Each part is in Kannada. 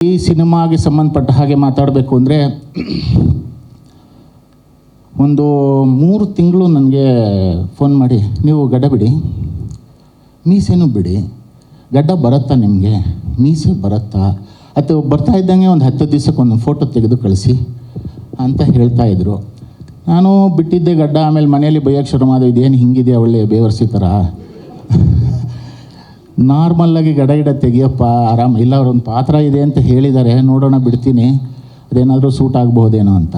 ಈ ಸಿನಿಮಾಗೆ ಸಂಬಂಧಪಟ್ಟ ಹಾಗೆ ಮಾತಾಡಬೇಕು ಅಂದರೆ ಒಂದು 3 ತಿಂಗಳು ನನಗೆ ಫೋನ್ ಮಾಡಿ, ನೀವು ಗಡ್ಡ ಬಿಡಿ, ಮೀಸೆನೂ ಬಿಡಿ, ಗಡ್ಡ ಬರುತ್ತಾ ನಿಮಗೆ, ಮೀಸೆ ಬರುತ್ತಾ, ಅಥವಾ ಬರ್ತಾ ಇದ್ದಂಗೆ ಒಂದು 10 ದಿವಸಕ್ಕೆ ಒಂದು ಫೋಟೋ ತೆಗೆದು ಕಳಿಸಿ ಅಂತ ಹೇಳ್ತಾಯಿದ್ರು. ನಾನು ಬಿಟ್ಟಿದ್ದೆ ಗಡ್ಡ. ಆಮೇಲೆ ಮನೆಯಲ್ಲಿ ಬೈಯೋಕ್ಕೆ ಶುರು ಮಾಡಿದೆ, ಇದೇನು ಹಿಂಗಿದೆ ಒಳ್ಳೆ ಬೇವರ್ಸಿ ಥರ, ನಾರ್ಮಲ್ಲಾಗಿ ಗಡ ತೆಗಿಯಪ್ಪ ಆರಾಮ, ಇಲ್ಲ ಅವ್ರೊಂದು ಪಾತ್ರ ಇದೆ ಅಂತ ಹೇಳಿದ್ದಾರೆ, ನೋಡೋಣ ಬಿಡ್ತೀನಿ, ಅದೇನಾದರೂ ಸೂಟ್ ಆಗ್ಬೋದೇನೋ ಅಂತ.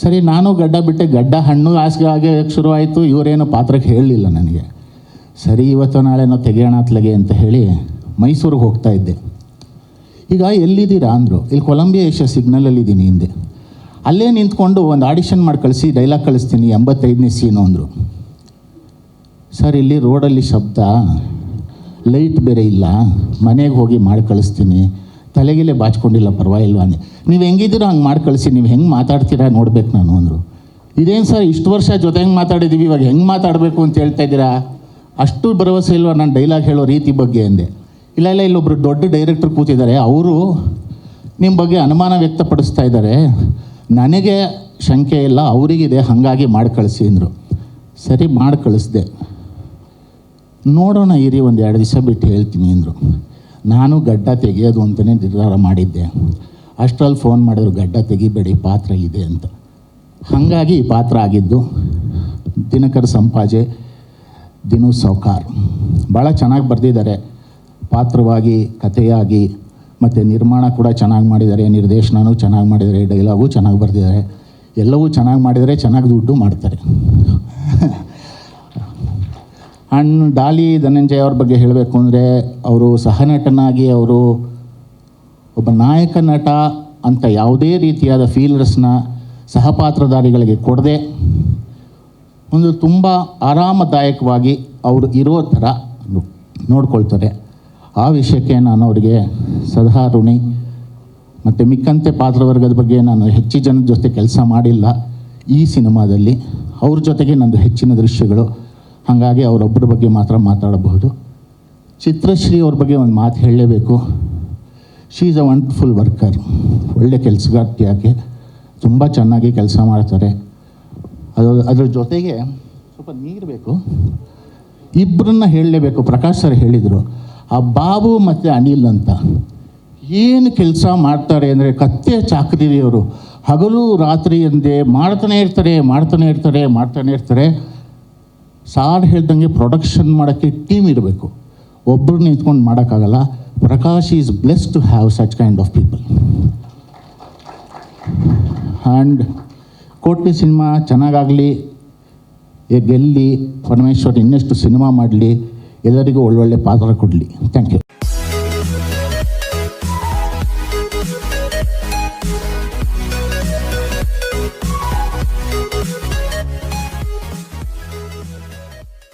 ಸರಿ, ನಾನು ಗಡ್ಡ ಬಿಟ್ಟೆ. ಗಡ್ಡ ಹಣ್ಣು ಹಾಸಿಗೆ ಆಗಿ ಶುರುವಾಯಿತು. ಇವರೇನು ಪಾತ್ರಕ್ಕೆ ಹೇಳಲಿಲ್ಲ ನನಗೆ. ಸರಿ, ಇವತ್ತು ನಾಳೆನೋ ತೆಗೆಯೋಣ ಅತ್ಲಗೆ ಅಂತ ಹೇಳಿ ಮೈಸೂರಿಗೆ ಹೋಗ್ತಾ ಇದ್ದೆ. ಈಗ ಎಲ್ಲಿದ್ದೀರಾ ಅಂದರು. ಇಲ್ಲಿ ಕೊಲಂಬಿಯಾ ಏಷ್ಯಾ ಸಿಗ್ನಲಲ್ಲಿದ್ದೀನಿ ಹಿಂದೆ. ಅಲ್ಲೇ ನಿಂತ್ಕೊಂಡು ಒಂದು ಆಡಿಷನ್ ಮಾಡಿ ಕಳಿಸಿ, ಡೈಲಾಗ್ ಕಳಿಸ್ತೀನಿ, 85ನೇ ಸೀನು ಅಂದರು. ಸರ್, ಇಲ್ಲಿ ರೋಡಲ್ಲಿ ಶಬ್ದ, ಲೈಟ್ ಬೇರೆ ಇಲ್ಲ, ಮನೆಗೆ ಹೋಗಿ ಮಾಡಿ ಕಳಿಸ್ತೀನಿ, ತಲೆಗೆಲೆ ಬಾಚ್ಕೊಂಡಿಲ್ಲ, ಪರವಾಗಿಲ್ವ ಅಂದೆ. ನೀವು ಹೆಂಗಿದ್ದೀರೋ ಹಂಗೆ ಮಾಡಿ ಕಳಿಸಿ, ನೀವು ಹೆಂಗೆ ಮಾತಾಡ್ತೀರಾ ನೋಡ್ಬೇಕು ನಾನು ಅಂದರು. ಇದೇನು ಸರ್, ಇಷ್ಟು ವರ್ಷ ಜೊತೆಗೆ ಮಾತಾಡಿದ್ದೀವಿ, ಇವಾಗ ಹೆಂಗೆ ಮಾತಾಡಬೇಕು ಅಂತ ಹೇಳ್ತಾ ಇದ್ದೀರಾ, ಅಷ್ಟು ಭರವಸೆ ಇಲ್ವ ನಾನು ಡೈಲಾಗ್ ಹೇಳೋ ರೀತಿ ಬಗ್ಗೆ ಅಂದೆ. ಇಲ್ಲ ಇಲ್ಲೊಬ್ಬರು ದೊಡ್ಡ ಡೈರೆಕ್ಟರ್ ಕೂತಿದ್ದಾರೆ, ಅವರು ನಿಮ್ಮ ಬಗ್ಗೆ ಅನುಮಾನ ವ್ಯಕ್ತಪಡಿಸ್ತಾ ಇದ್ದಾರೆ, ನನಗೆ ಶಂಕೆ ಇಲ್ಲ, ಅವರಿಗಿದೆ, ಹಾಗಾಗಿ ಮಾಡಿ ಕಳಿಸಿ ಅಂದರು. ಸರಿ, ಮಾಡಿ ಕಳಿಸ್ದೆ. ನೋಡೋಣ ಇರಿ, ಒಂದು 2 ದಿವಸ ಬಿಟ್ಟು ಹೇಳ್ತೀನಿ ಅಂದರು. ನಾನು ಗಡ್ಡ ತೆಗೆಯೋದು ಅಂತಲೇ ನಿರ್ಧಾರ ಮಾಡಿದ್ದೆ. ಅಷ್ಟರಲ್ಲಿ ಫೋನ್ ಮಾಡಿದ್ರು, ಗಡ್ಡ ತೆಗಿಬೇಡಿ, ಪಾತ್ರ ಇದೆ ಅಂತ. ಹಾಗಾಗಿ ಈ ಪಾತ್ರ ಆಗಿದ್ದು ದಿನಕರ್ ಸಂಪಾಜೆ, ದಿನು ಸೌಕಾರ್. ಭಾಳ ಚೆನ್ನಾಗಿ ಬರೆದಿದ್ದಾರೆ, ಪಾತ್ರವಾಗಿ, ಕಥೆಯಾಗಿ, ಮತ್ತು ನಿರ್ಮಾಣ ಕೂಡ ಚೆನ್ನಾಗಿ ಮಾಡಿದ್ದಾರೆ, ನಿರ್ದೇಶನವೂ ಚೆನ್ನಾಗಿ ಮಾಡಿದ್ದಾರೆ, ಡೈಲಾಗು ಚೆನ್ನಾಗಿ ಬರೆದಿದ್ದಾರೆ. ಎಲ್ಲವೂ ಚೆನ್ನಾಗಿ ಮಾಡಿದರೆ ಚೆನ್ನಾಗಿ ದುಡ್ಡು ಮಾಡ್ತಾರೆ. ಆ್ಯಂಡ್ ಡಾಲಿ ಧನಂಜಯ ಅವ್ರ ಬಗ್ಗೆ ಹೇಳಬೇಕು ಅಂದರೆ, ಅವರು ಸಹನಟನಾಗಿ, ಅವರು ಒಬ್ಬ ನಾಯಕ ನಟ ಅಂತ ಯಾವುದೇ ರೀತಿಯಾದ ಫೀಲರ್ಸ್ನ ಸಹಪಾತ್ರಧಾರಿಗಳಿಗೆ ಕೊಡದೆ ಒಂದು ತುಂಬ ಆರಾಮದಾಯಕವಾಗಿ ಅವರು ಇರೋ ಥರ ನೋಡ್ಕೊಳ್ತಾರೆ. ಆ ವಿಷಯಕ್ಕೆ ನಾನು ಅವರಿಗೆ ಸದಾ ಋಣಿ. ಮತ್ತು ಮಿಕ್ಕಂತೆ ಪಾತ್ರವರ್ಗದ ಬಗ್ಗೆ ನಾನು ಹೆಚ್ಚು ಜನದ ಜೊತೆ ಕೆಲಸ ಮಾಡಿಲ್ಲ ಈ ಸಿನಿಮಾದಲ್ಲಿ. ಅವ್ರ ಜೊತೆಗೆ ನಂದು ಹೆಚ್ಚಿನ ದೃಶ್ಯಗಳು, ಹಾಗಾಗಿ ಅವರೊಬ್ಬರ ಬಗ್ಗೆ ಮಾತ್ರ ಮಾತಾಡಬಹುದು. ಚಿತ್ರಶ್ರೀ ಅವ್ರ ಬಗ್ಗೆ ಒಂದು ಮಾತು ಹೇಳಲೇಬೇಕು. She is a wonderful worker. ಒಳ್ಳೆ ಕೆಲಸಗಾರ್ತಿಯಾಗಿ ತುಂಬ ಚೆನ್ನಾಗಿ ಕೆಲಸ ಮಾಡ್ತಾರೆ. ಅದ್ರ ಜೊತೆಗೆ ಸ್ವಲ್ಪ ನೀರು ಬೇಕು. ಇಬ್ಬರನ್ನ ಹೇಳಲೇಬೇಕು. ಪ್ರಕಾಶ್ ಸರ್ ಹೇಳಿದರು, ಆ ಬಾಬು ಮತ್ತು ಅನಿಲ್ ಅಂತ ಏನು ಕೆಲಸ ಮಾಡ್ತಾರೆ ಅಂದರೆ, ಕತ್ತೆ ಚಾಕರಿ ಅವರು, ಹಗಲು ರಾತ್ರಿ ಎಂದೇ ಮಾಡ್ತಾನೆ ಇರ್ತಾರೆ. ಸಾರ್ ಹೇಳ್ದಂಗೆ ಪ್ರೊಡಕ್ಷನ್ ಮಾಡೋಕ್ಕೆ ಟೀಮ್ ಇರಬೇಕು, ಒಬ್ಬರು ನಿಂತ್ಕೊಂಡು ಮಾಡೋಕ್ಕಾಗಲ್ಲ. Prakash is blessed to have such kind of people. And Koti cinema ಚೆನ್ನಾಗಾಗಲಿ, ಗೆಲ್ಲಿ, ಪರಮೇಶ್ವರ್ ಇನ್ನಷ್ಟು ಸಿನಿಮಾ ಮಾಡಲಿ, ಎಲ್ಲರಿಗೂ ಒಳ್ಳೊಳ್ಳೆ ಪಾತ್ರ ಕೊಡಲಿ. Thank you.